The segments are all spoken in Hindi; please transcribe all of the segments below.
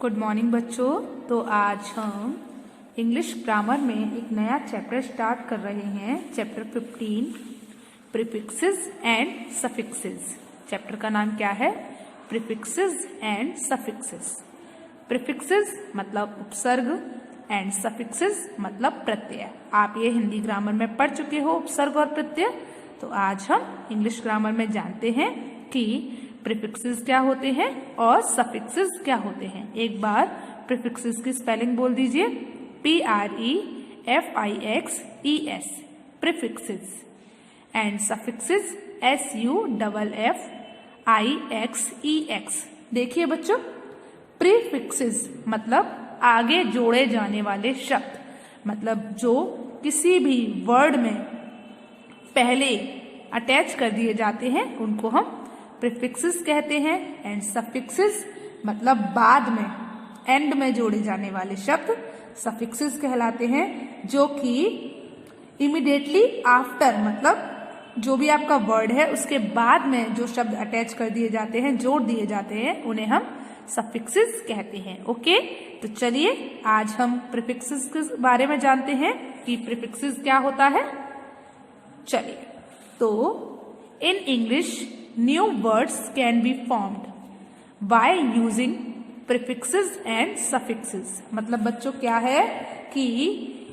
गुड मॉर्निंग बच्चों। तो आज हम इंग्लिश ग्रामर में एक नया चैप्टर स्टार्ट कर रहे हैं। Chapter 15 prefixes and suffixes. Chapter का नाम क्या है? Prefixes and suffixes. प्रीफिक्सेस मतलब उपसर्ग एंड सफिक्सेस मतलब प्रत्यय। आप ये हिंदी ग्रामर में पढ़ चुके हो उपसर्ग और प्रत्यय। तो आज हम इंग्लिश ग्रामर में जानते हैं कि प्रीफिक्सेस क्या होते हैं और सफिक्सेस क्या होते हैं। एक बार प्रीफिक्सेस की स्पेलिंग बोल दीजिए। PREFIXES prefixes and suffixes SUFFIXEX। देखिए बच्चों, प्रीफिक्सेस मतलब आगे जोड़े जाने वाले शब्द, मतलब जो किसी भी वर्ड में पहले अटैच कर दिए जाते हैं उनको हम प्रीफिक्सेस कहते हैं। एंड सफिक्सेस मतलब बाद में एंड में जोड़े जाने वाले शब्द सफिक्सेस कहलाते हैं, जो कि इमीडिएटली आफ्टर मतलब जो भी आपका वर्ड है उसके बाद में जो शब्द अटैच कर दिए जाते हैं, जोड़ दिए जाते हैं, उन्हें हम सफिक्सेस कहते हैं। ओके, तो चलिए आज हम प्रीफिक्सेस के बारे में जानते हैं कि प्रीफिक्सेस क्या होता है। चलिए, तो in English new words can be formed by using prefixes and suffixes। मतलब बच्चों क्या है कि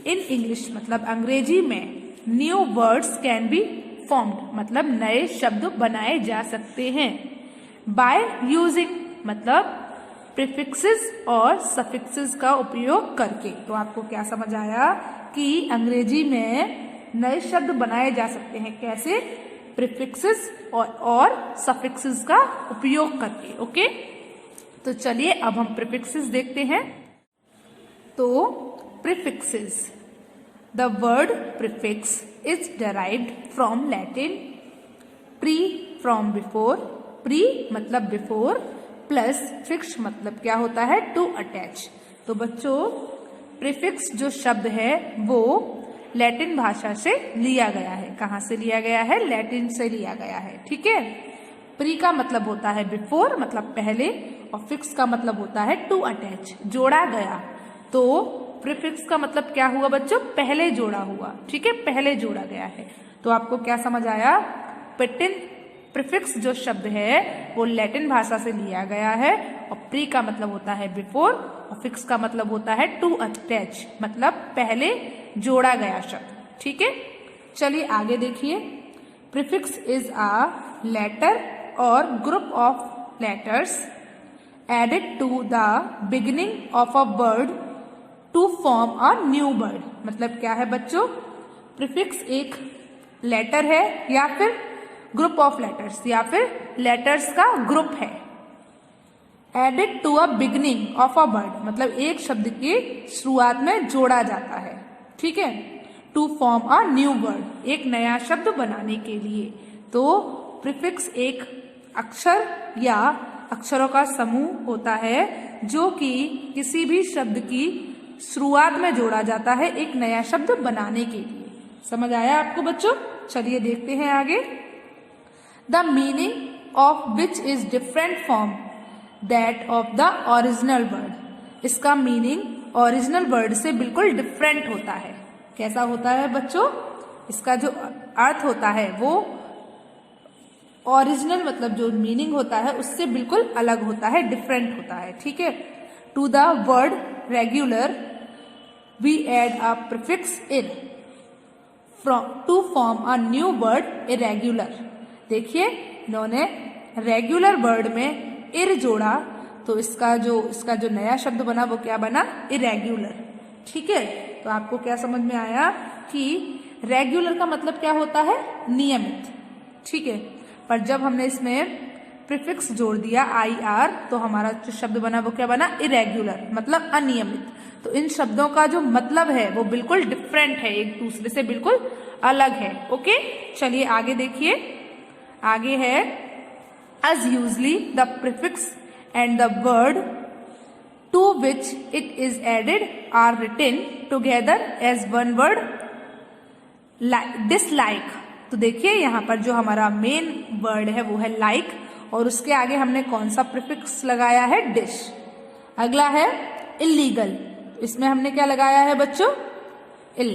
in English मतलब अंग्रेजी में new words can be formed मतलब नए शब्द बनाए जा सकते हैं। by using मतलब prefixes और suffixes का उपयोग करके। तो आपको क्या समझ आया कि अंग्रेजी में नए शब्द बनाए जा सकते हैं कैसे? प्रीफिक्सेस और सफिक्सेस का उपयोग करके। ओके, तो चलिए अब हम प्रीफिक्सेस देखते हैं। तो prefixes, the word prefix is derived from Latin pre from before. Pre मतलब बिफोर, प्लस फिक्स मतलब क्या होता है? To attach. तो बच्चों प्रीफिक्स जो शब्द है वो लैटिन भाषा से लिया गया है। कहाँ से लिया गया है? लैटिन से लिया गया है। ठीक है। प्री का मतलब होता है बिफोर मतलब पहले, और फिक्स का मतलब होता है टू अटैच जोड़ा गया। तो प्रीफिक्स का मतलब क्या हुआ बच्चों? पहले जोड़ा हुआ। ठीक है, पहले जोड़ा गया है। तो आपको क्या समझ आया? प्रीफिक्स जो शब्द है वो लैटिन भाषा से लिया गया है, और प्री का मतलब होता है बिफोर और फिक्स का मतलब होता है टू अटैच मतलब पहले जोड़ा गया शब्द। ठीक है, चलिए आगे देखिए। प्रीफिक्स इज अ लेटर और group of letters added to the beginning of a word to form a new word. मतलब क्या है बच्चों? प्रीफिक्स एक लेटर है या फिर ग्रुप ऑफ लेटर्स या फिर लेटर्स का ग्रुप है। Added to a beginning of a word मतलब एक शब्द की शुरुआत में जोड़ा जाता है। ठीक है, to form a new word एक नया शब्द बनाने के लिए। तो प्रीफिक्स एक अक्षर या अक्षरों का समूह होता है जो कि किसी भी शब्द की शुरुआत में जोड़ा जाता है एक नया शब्द बनाने के लिए। समझ आया आपको बच्चों? चलिए देखते हैं आगे। The meaning of which is different from that of the original word. इसका मीनिंग ओरिजिनल वर्ड से बिल्कुल डिफरेंट होता है। कैसा होता है बच्चों? इसका जो अर्थ होता है वो ओरिजिनल मतलब जो मीनिंग होता है उससे बिल्कुल अलग होता है, डिफरेंट होता है। ठीक है। To the word regular we add a prefix in to form a new word irregular. देखिए इन्होंने रेगुलर वर्ड में इर जोड़ा, तो इसका जो नया शब्द बना वो क्या बना? इरेगुलर। ठीक है, तो आपको क्या समझ में आया कि रेगुलर का मतलब क्या होता है? नियमित। ठीक है, पर जब हमने इसमें प्रीफिक्स जोड़ दिया IR तो हमारा जो शब्द बना वो क्या बना? इरेगुलर मतलब अनियमित। तो इन शब्दों का जो मतलब है वो बिल्कुल डिफरेंट है, एक दूसरे से बिल्कुल अलग है। ओके, चलिए आगे देखिए। आगे है as usually the prefix and the word to which it is added are written together as one word dislike। तो देखिए यहाँ पर जो हमारा मेन वर्ड है वो है लाइक, और उसके आगे हमने कौन सा प्रीफिक्स लगाया है? डिश। अगला है इलीगल, इसमें हमने क्या लगाया है बच्चों, इल।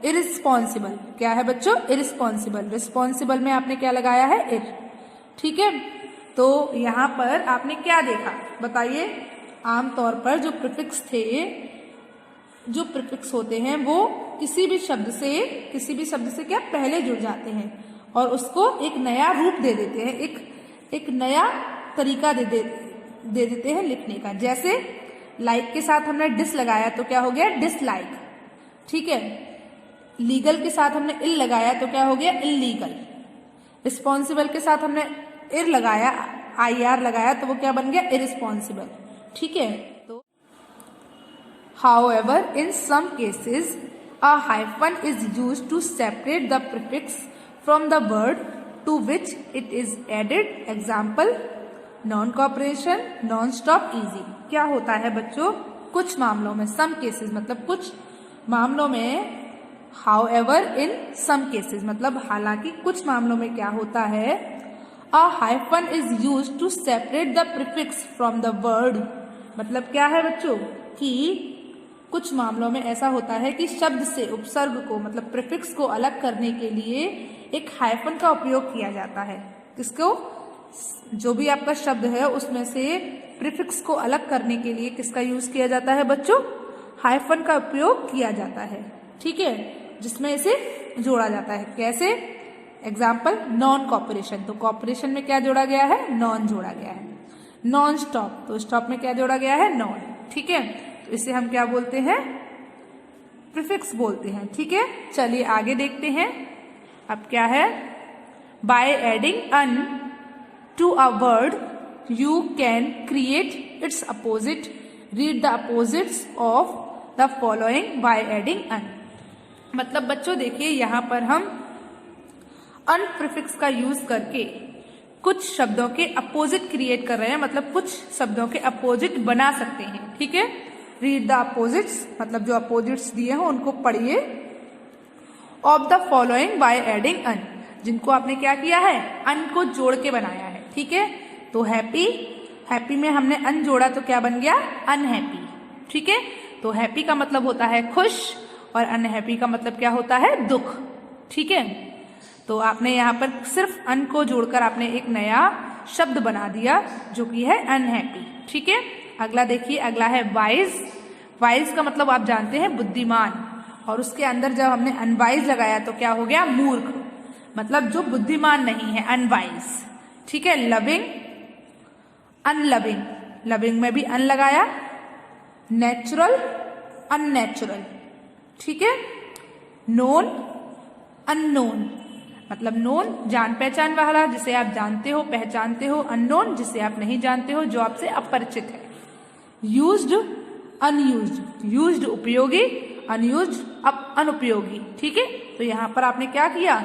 इरिस्पॉन्सिबल, क्या है बच्चों, इरिस्पॉन्सिबल। रिस्पॉन्सिबल में आपने क्या लगाया है, इर। ठीक है, तो यहां पर आपने क्या देखा बताइए। आमतौर पर जो प्रीफिक्स थे, जो प्रीफिक्स होते हैं वो किसी भी शब्द से क्या पहले जुड़ जाते हैं और उसको एक नया रूप दे देते हैं, एक नया तरीका दे देते हैं लिखने का। जैसे लाइक के साथ हमने डिस लगाया तो क्या हो गया, डिसलाइक। ठीक है, लीगल के साथ हमने इल लगाया तो क्या हो गया, इलीगल। रिस्पॉन्सिबल के साथ हमने इर लगाया, IR लगाया तो वो क्या बन गया, इरिस्पॉन्सिबल। ठीक है, तो however in some cases a hyphen is used to separate the prefix from the word to which it is added. Example, non cooperation, non stop, easy। क्या होता है बच्चों, कुछ मामलों में, some cases मतलब कुछ मामलों में, however in some cases मतलब हालांकि कुछ मामलों में क्या होता है, a hyphen is used to separate the prefix from the word। मतलब क्या है बच्चों कि कुछ मामलों में ऐसा होता है कि शब्द से उपसर्ग को मतलब प्रीफिक्स को अलग करने के लिए एक हाइफन का उपयोग किया जाता है। किसको, जो भी आपका शब्द है उसमें से प्रीफिक्स को अलग करने के लिए किसका यूज किया जाता है बच्चों, हाइफन का उपयोग किया जाता है। ठीक है, जिसमें इसे जोड़ा जाता है। कैसे, एग्जाम्पल, नॉन कॉपरेशन, तो कॉपरेशन में क्या जोड़ा गया है, नॉन जोड़ा गया है। नॉन स्टॉप, तो स्टॉप में क्या जोड़ा गया है, नॉन। ठीक है, तो इसे हम क्या बोलते हैं, प्रीफिक्स बोलते हैं। ठीक है, चलिए आगे देखते हैं। अब क्या है, by adding un to a word you can create its opposite. Read the opposites of the following by adding un. मतलब बच्चों देखिए, यहां पर हम अन प्रीफिक्स का यूज करके कुछ शब्दों के अपोजिट क्रिएट कर रहे हैं, मतलब कुछ शब्दों के अपोजिट बना सकते हैं। ठीक है, रीड द अपोजिट्स मतलब जो अपोजिट्स दिए हैं उनको पढ़िए। Of the following by adding un, जिनको आपने क्या किया है, अन को जोड़ के बनाया है। ठीक है, तो हैप्पी, हैप्पी में हमने अन जोड़ा तो क्या बन गया, अनहैप्पी। ठीक है, तो हैप्पी का मतलब होता है खुश और अनहैप्पी का मतलब क्या होता है, दुख। ठीक है, तो आपने यहाँ पर सिर्फ अन को जोड़कर आपने एक नया शब्द बना दिया जो कि है अनहैप्पी। ठीक है, अगला देखिए, अगला है वाइज। वाइज का मतलब आप जानते हैं बुद्धिमान, और उसके अंदर जब हमने अनवाइज लगाया तो क्या हो गया, मूर्ख, मतलब जो बुद्धिमान नहीं है, अनवाइज। ठीक है, लविंग, अनलविंग, लविंग में भी अन लगाया। Natural, unnatural. ठीक है, नोन, अननोन, मतलब नोन जान पहचान वाला जिसे आप जानते हो पहचानते हो, अननोन जिसे आप नहीं जानते हो जो आपसे अपरिचित है। यूज्ड, अनयूज्ड, यूज्ड उपयोगी, अनयूज्ड अनुपयोगी। ठीक है, तो यहां पर आपने क्या किया,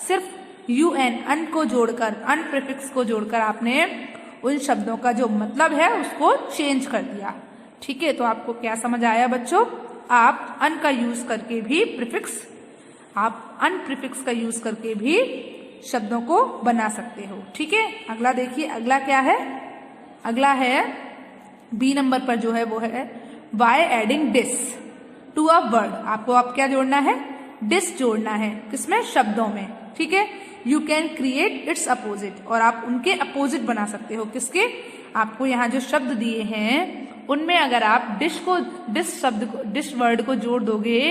सिर्फ UN अन को जोड़कर, अन प्रीफिक्स को जोड़कर आपने उन शब्दों का जो मतलब है उसको चेंज कर दिया। ठीक है, तो आपको क्या समझ आया बच्चों, आप अन का यूज करके भी प्रीफिक्स, आप अन प्रीफिक्स का यूज करके भी शब्दों को बना सकते हो। ठीक है, अगला देखिए, अगला क्या है, अगला है B नंबर पर जो है वो है by adding dis to a word. आपको आप क्या जोड़ना है, डिस जोड़ना है, किसमें, शब्दों में। ठीक है, you can create its opposite, और आप उनके अपोजिट बना सकते हो। किसके, आपको यहाँ जो शब्द दिए हैं उनमें अगर आप डिस को, डिस शब्द को, डिस वर्ड को जोड़ दोगे,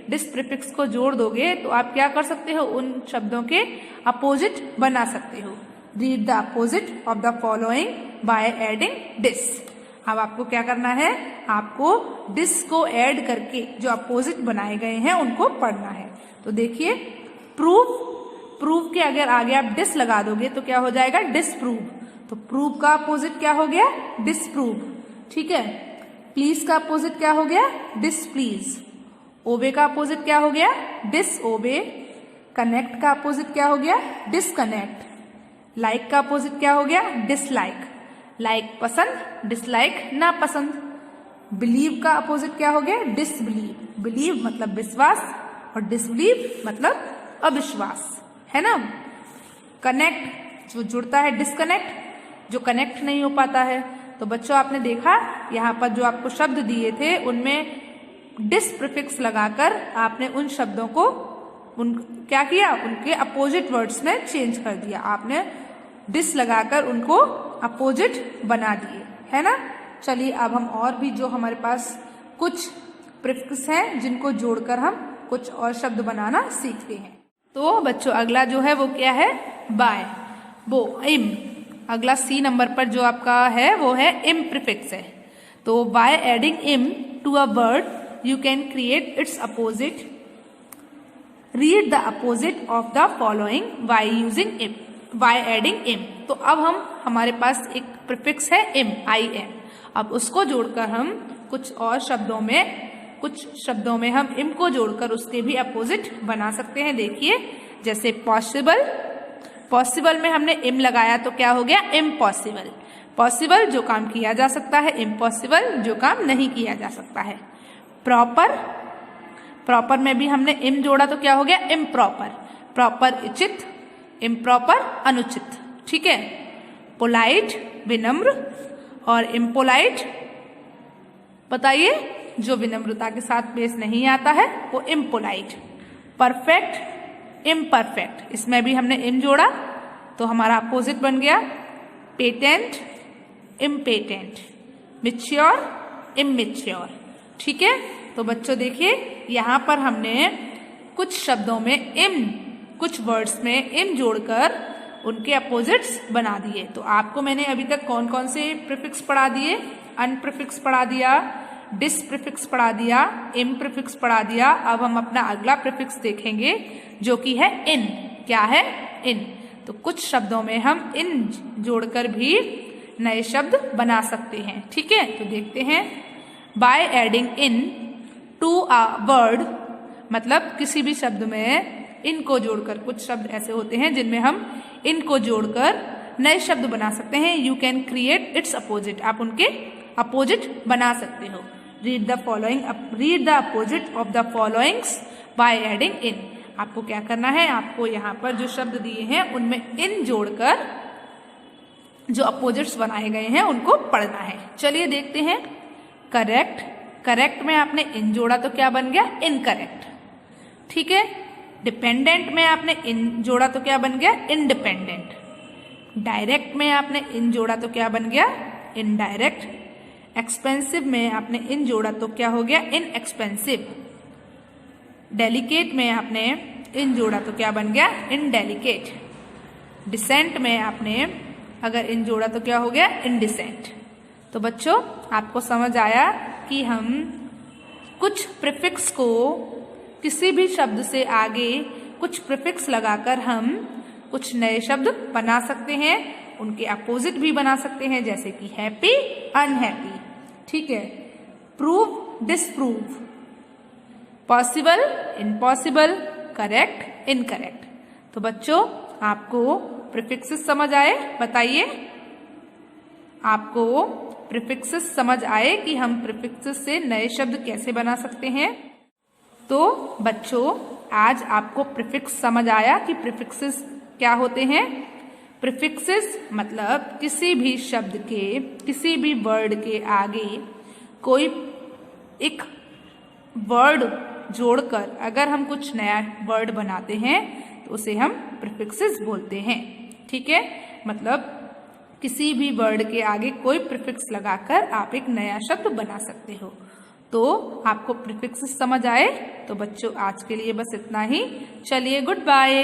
डिस प्रीफिक्स को जोड़ दोगे तो आप क्या कर सकते हो, उन शब्दों के अपोजिट बना सकते हो। Read the opposite of the following by adding dis. अब आपको क्या करना है, आपको डिस को ऐड करके जो अपोजिट बनाए गए हैं उनको पढ़ना है। तो देखिए, प्रूव, प्रूव के अगर आगे आप डिस लगा दोगे तो क्या हो जाएगा, डिसप्रूव। तो प्रूव का अपोजिट क्या हो गया, डिसप्रूव। ठीक है, प्लीज का अपोजिट क्या हो गया, डिसप्लीज। ओबे का अपोजिट क्या हो गया, डिसओबे। कनेक्ट का अपोजिट क्या हो गया, डिसकनेक्ट। लाइक का अपोजिट क्या हो गया, डिसलाइक। लाइक पसंद, डिसलाइक नापसंद। बिलीव का अपोजिट क्या हो गया, डिसबिलीव। बिलीव मतलब विश्वास और डिसबिलीव मतलब अविश्वास, है ना। कनेक्ट जो जुड़ता है, डिसकनेक्ट जो कनेक्ट नहीं हो पाता है। तो तो बच्चों आपने देखा यहाँ पर जो आपको शब्द दिए थे उनमें डिस प्रीफिक्स लगाकर आपने उन शब्दों को क्या किया, उनके अपोजिट वर्ड्स में चेंज कर दिया। आपने डिस लगाकर उनको अपोजिट बना दिए, है ना। चलिए अब हम और भी जो हमारे पास कुछ प्रीफिक्स हैं जिनको जोड़कर हम कुछ और शब्द बनाना सीखते हैं। तो बच्चों अगला जो है वो क्या है, बाय, वो इम। अगला सी नंबर पर जो आपका है वो है इम प्रीफिक्स है। तो by adding im to a word you can create its opposite. Read the opposite of the following by using im, by adding im. तो अब हमारे पास एक प्रीफिक्स है im, im. अब उसको जोड़कर हम कुछ और शब्दों में हम im को जोड़कर उसके भी अपोजिट बना सकते हैं। देखिए जैसे पॉसिबल, पॉसिबल में हमने im लगाया तो क्या हो गया, इम्पॉसिबल। पॉसिबल जो काम किया जा सकता है, इम्पॉसिबल जो काम नहीं किया जा सकता है। प्रॉपर, प्रॉपर में भी हमने इम जोड़ा तो क्या हो गया, इम्प्रॉपर। प्रॉपर उचित, इम्प्रॉपर अनुचित, ठीक है। पोलाइट विनम्र और इम्पोलाइट, बताइए जो विनम्रता के साथ पेश नहीं आता है वो इम्पोलाइट। परफेक्ट, इम्परफेक्ट, इसमें भी हमने इम जोड़ा तो हमारा अपोजिट बन गया पेटेंट, इम्पेटेंट। मिच्योर, इममिच्योर, ठीक है। तो बच्चों देखिए यहाँ पर हमने कुछ शब्दों में इम, कुछ वर्ड्स में इम जोड़कर उनके अपोजिट्स बना दिए। तो आपको मैंने अभी तक कौन कौन से प्रीफिक्स पढ़ा दिए, अन प्रीफिक्स पढ़ा दिया, डिस प्रीफिक्स पढ़ा दिया, इम प्रीफिक्स पढ़ा दिया। अब हम अपना अगला प्रीफिक्स देखेंगे जो कि है इन। क्या है, इन। तो कुछ शब्दों में हम इन जोड़कर भी नए शब्द बना सकते हैं, ठीक है। तो देखते हैं, by adding in to a word, मतलब किसी भी शब्द में इन को जोड़कर, कुछ शब्द ऐसे होते हैं जिनमें हम इन को जोड़कर नए शब्द बना सकते हैं। You can create its opposite, आप उनके अपोजिट बना सकते हो। Read the following, read the opposite of the followings bye adding इन। आपको क्या करना है, आपको यहाँ पर जो शब्द दिए हैं उनमें इन जोड़कर जो अपोजिट्स बनाए गए हैं उनको पढ़ना है। चलिए देखते हैं। करेक्ट, करेक्ट में आपने इन जोड़ा तो क्या बन गया, इनकरेक्ट, ठीक है। डिपेंडेंट में आपने इन जोड़ा तो क्या बन गया, इनडिपेंडेंट। डायरेक्ट में आपने इन जोड़ा तो क्या बन गया, इनडायरेक्ट। एक्सपेंसिव में आपने इन जोड़ा तो क्या हो गया, इनएक्सपेंसिव। डेलिकेट में आपने इन जोड़ा तो क्या बन गया, इनडेलिकेट। डिसेंट में आपने अगर इन जोड़ा तो क्या हो गया, इनडिसेंट। तो बच्चों आपको समझ आया कि हम कुछ प्रीफिक्स को किसी भी शब्द से आगे कुछ प्रीफिक्स लगाकर हम कुछ नए शब्द बना सकते हैं, उनके अपोजिट भी बना सकते हैं, जैसे कि हैप्पी, अनहैप्पी, ठीक है। Prove, disprove. Possible, impossible. Correct, incorrect. तो बच्चों आपको प्रीफिक्सेस समझ आए, बताइए आपको प्रीफिक्सेस समझ आए कि हम प्रीफिक्सेस से नए शब्द कैसे बना सकते हैं। तो बच्चों आज आपको प्रीफिक्स समझ आया कि प्रीफिक्सेस क्या होते हैं। प्रीफिक्सेस मतलब किसी भी शब्द के, किसी भी वर्ड के आगे कोई एक वर्ड जोड़कर अगर हम कुछ नया वर्ड बनाते हैं तो उसे हम प्रीफिक्सेस बोलते हैं, ठीक है। मतलब किसी भी वर्ड के आगे कोई प्रीफिक्स लगाकर आप एक नया शब्द बना सकते हो। तो आपको प्रीफिक्सेस समझ आए। तो बच्चों आज के लिए बस इतना ही। चलिए गुड बाय।